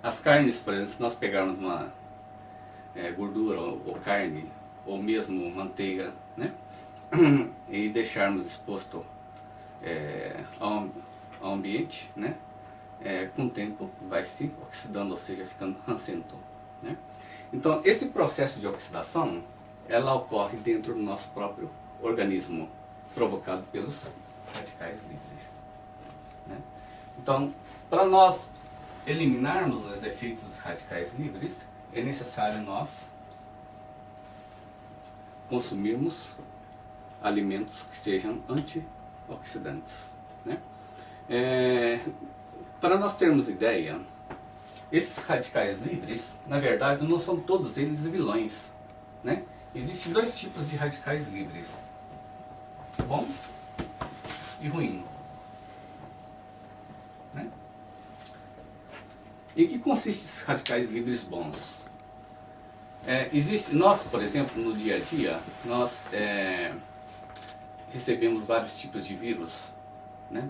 As carnes, por exemplo, se nós pegarmos uma gordura ou carne, ou mesmo manteiga, né? E deixarmos exposto ao ambiente, né? Com o tempo vai se oxidando, ou seja, ficando rancento, né? Então, esse processo de oxidação, ela ocorre dentro do nosso próprio organismo, provocado pelos radicais livres, né? Então, para nós eliminarmos os efeitos dos radicais livres, é necessário nós consumirmos alimentos que sejam antioxidantes, né? Para nós termos ideia, esses radicais livres, na verdade, não são todos eles vilões, né? Existem dois tipos de radicais livres: bom e ruim, né? Em que consistem esses radicais livres bons? Nós, por exemplo, no dia a dia, nós recebemos vários tipos de vírus, né?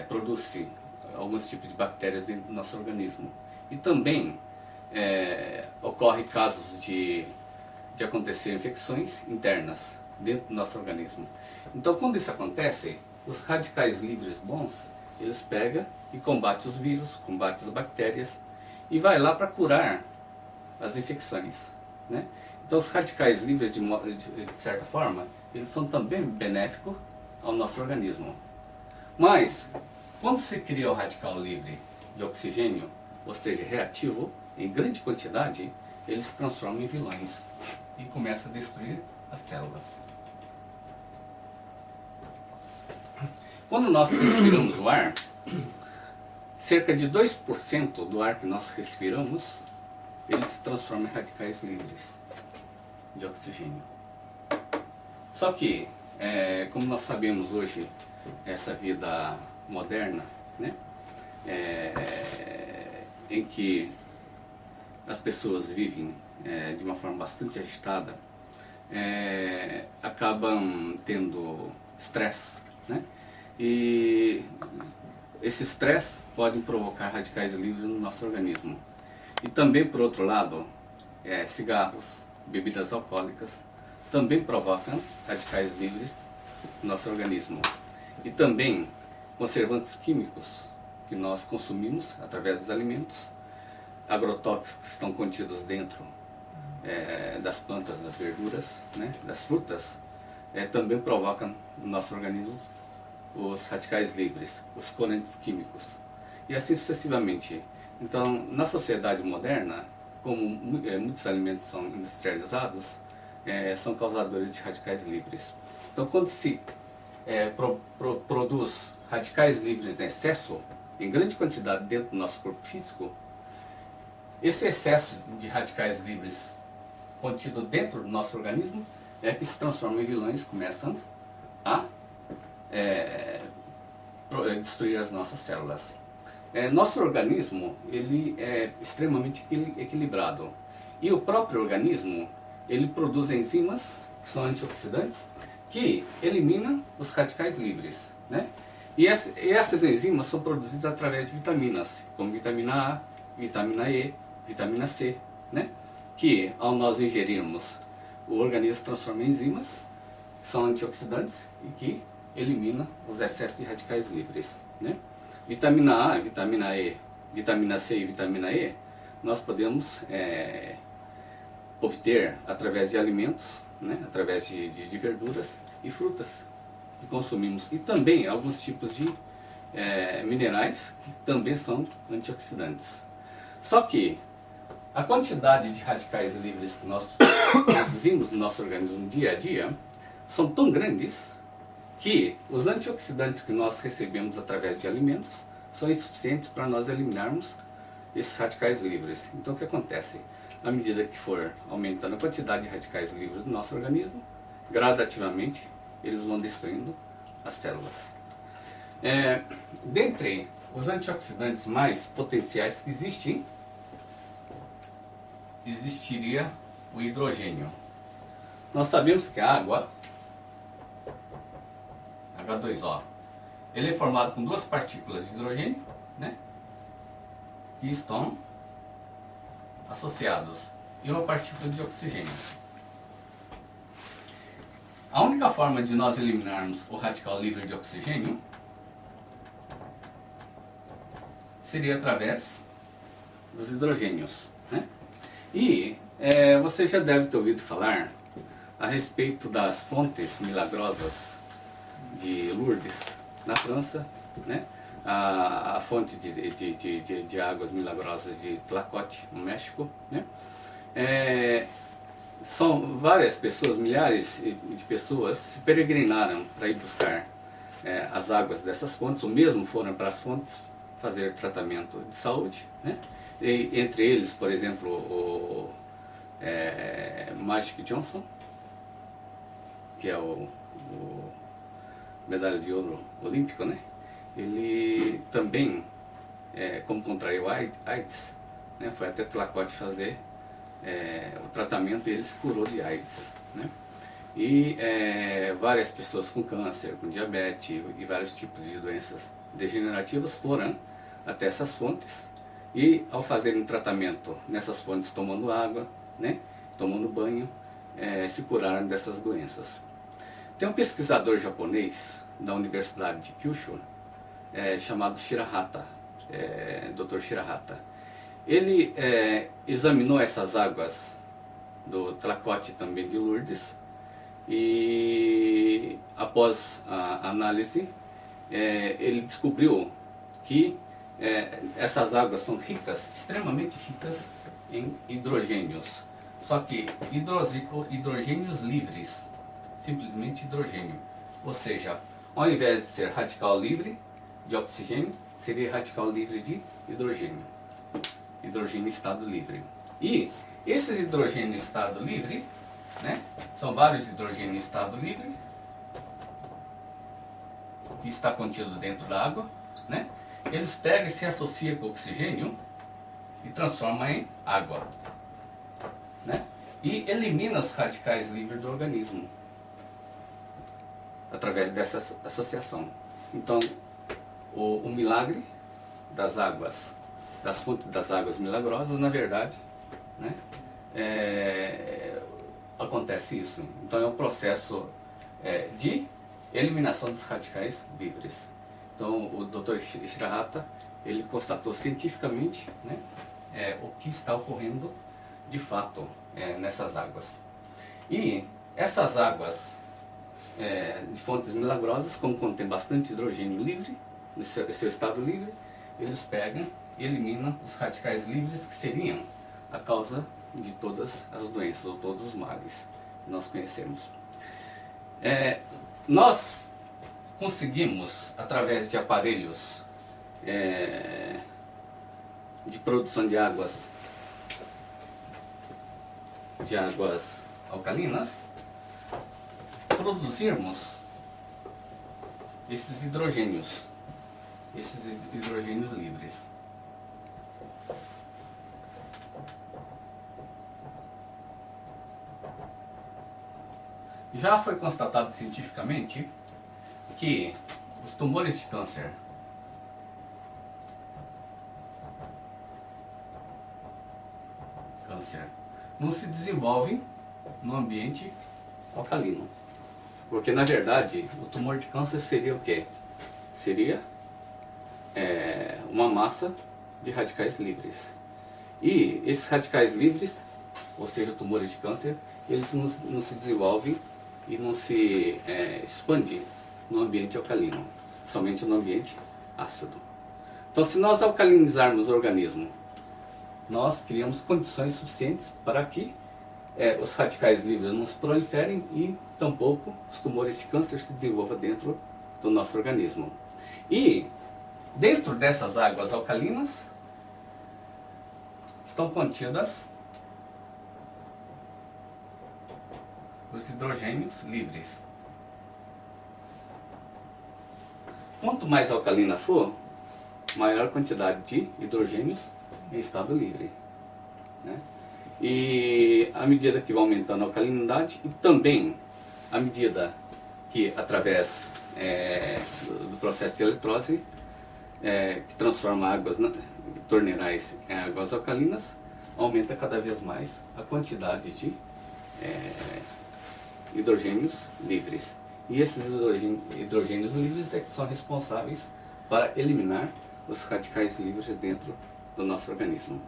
Produz-se alguns tipos de bactérias dentro do nosso organismo. E também ocorre casos de acontecer infecções internas dentro do nosso organismo. Então, quando isso acontece, os radicais livres bons, eles pegam e combatem os vírus, combatem as bactérias e vai lá para curar as infecções, né? Então, os radicais livres, de certa forma, eles são também benéficos ao nosso organismo. Mas, quando se cria o radical livre de oxigênio, ou seja, reativo, em grande quantidade, ele se transforma em vilões e começa a destruir as células. Quando nós respiramos o ar, cerca de 2% do ar que nós respiramos, ele se transforma em radicais livres de oxigênio. Só que, como nós sabemos hoje, essa vida moderna, né? Em que as pessoas vivem de uma forma bastante agitada, acabam tendo estresse, né? E esse estresse pode provocar radicais livres no nosso organismo. E também, por outro lado, cigarros, bebidas alcoólicas também provocam radicais livres no nosso organismo. E também conservantes químicos que nós consumimos através dos alimentos, agrotóxicos que estão contidos dentro das plantas, das verduras, né, das frutas, também provocam no nosso organismo os radicais livres, os corantes químicos, e assim sucessivamente. Então, na sociedade moderna, como muitos alimentos são industrializados, são causadores de radicais livres. Então, quando se produz radicais livres em excesso, em grande quantidade dentro do nosso corpo físico, esse excesso de radicais livres contido dentro do nosso organismo é que se transforma em vilões, começam a destruir as nossas células. Nosso organismo, ele é extremamente equilibrado, e o próprio organismo, ele produz enzimas que são antioxidantes, que eliminam os radicais livres, né? E essas enzimas são produzidas através de vitaminas, como vitamina A, vitamina E, vitamina C, né? Que ao nós ingerirmos, o organismo transforma em enzimas, que são antioxidantes e que eliminam os excessos de radicais livres, né? Vitamina A, vitamina E, vitamina C e vitamina E, nós podemos obter através de alimentos, né? Através de verduras e frutas que consumimos, e também alguns tipos de minerais que também são antioxidantes. Só que a quantidade de radicais livres que nós produzimos no nosso organismo no dia a dia são tão grandes que os antioxidantes que nós recebemos através de alimentos são insuficientes para nós eliminarmos esses radicais livres. Então o que acontece? À medida que for aumentando a quantidade de radicais livres no nosso organismo, gradativamente eles vão destruindo as células. Dentre os antioxidantes mais potenciais que existiria o hidrogênio. Nós sabemos que a água, H2O, ele é formado com duas partículas de hidrogênio, né? que estão associados e uma partícula de oxigênio. A única forma de nós eliminarmos o radical livre de oxigênio seria através dos hidrogênios, né? E você já deve ter ouvido falar a respeito das fontes milagrosas de Lourdes, na França, né? A fonte de águas milagrosas de Tlacote, no México, né? São várias pessoas, milhares de pessoas se peregrinaram para ir buscar as águas dessas fontes, ou mesmo foram para as fontes fazer tratamento de saúde, né? E, entre eles, por exemplo, o Magic Johnson, que é o medalha de ouro olímpico, né? Ele também, como contraiu AIDS, né? Foi até Tlacote fazer o tratamento e ele se curou de AIDS, né? E várias pessoas com câncer, com diabetes e vários tipos de doenças degenerativas foram até essas fontes e, ao fazerem tratamento nessas fontes, tomando água, né? Tomando banho, se curaram dessas doenças. Tem um pesquisador japonês da Universidade de Kyushu, chamado Shirahata, Dr. Shirahata. Ele examinou essas águas do Tlacote, também de Lourdes, e após a análise ele descobriu que essas águas são ricas, extremamente ricas em hidrogênios, só que hidrogênios livres, simplesmente hidrogênio, ou seja, ao invés de ser radical livre de oxigênio, seria radical livre de hidrogênio. Hidrogênio em estado livre. E esses hidrogênios em estado livre, né, são vários hidrogênios em estado livre que está contido dentro da água, né? Eles pegam e se associam com o oxigênio e transformam em água, né? E elimina os radicais livres do organismo através dessa associação. Então, o milagre das águas, das fontes das águas milagrosas, na verdade, né, acontece isso. Então é um processo de eliminação dos radicais livres. Então o Dr. Shirahata, ele constatou cientificamente, né, o que está ocorrendo de fato nessas águas. E essas águas de fontes milagrosas, como contém bastante hidrogênio livre, no seu estado livre, eles pegam e eliminam os radicais livres que seriam a causa de todas as doenças ou todos os males que nós conhecemos. Nós conseguimos, através de aparelhos de produção de águas alcalinas, produzirmos esses hidrogênios livres. Já foi constatado cientificamente que os tumores de câncer não se desenvolvem no ambiente alcalino. Porque, na verdade, o tumor de câncer seria o quê? Seria uma massa de radicais livres. E esses radicais livres, ou seja, tumores de câncer, eles não se desenvolvem e não se expandem no ambiente alcalino, somente no ambiente ácido. Então, se nós alcalinizarmos o organismo, nós criamos condições suficientes para que os radicais livres não se proliferem e tampouco os tumores de câncer se desenvolvam dentro do nosso organismo. E dentro dessas águas alcalinas estão contidas os hidrogênios livres. Quanto mais alcalina for, maior quantidade de hidrogênios em estado livre, né? E à medida que vai aumentando a alcalinidade, e também à medida que, através do processo de eletrose, que transforma águas torneirais em águas alcalinas, aumenta cada vez mais a quantidade de hidrogênios livres. E esses hidrogênios livres é que são responsáveis para eliminar os radicais livres dentro do nosso organismo.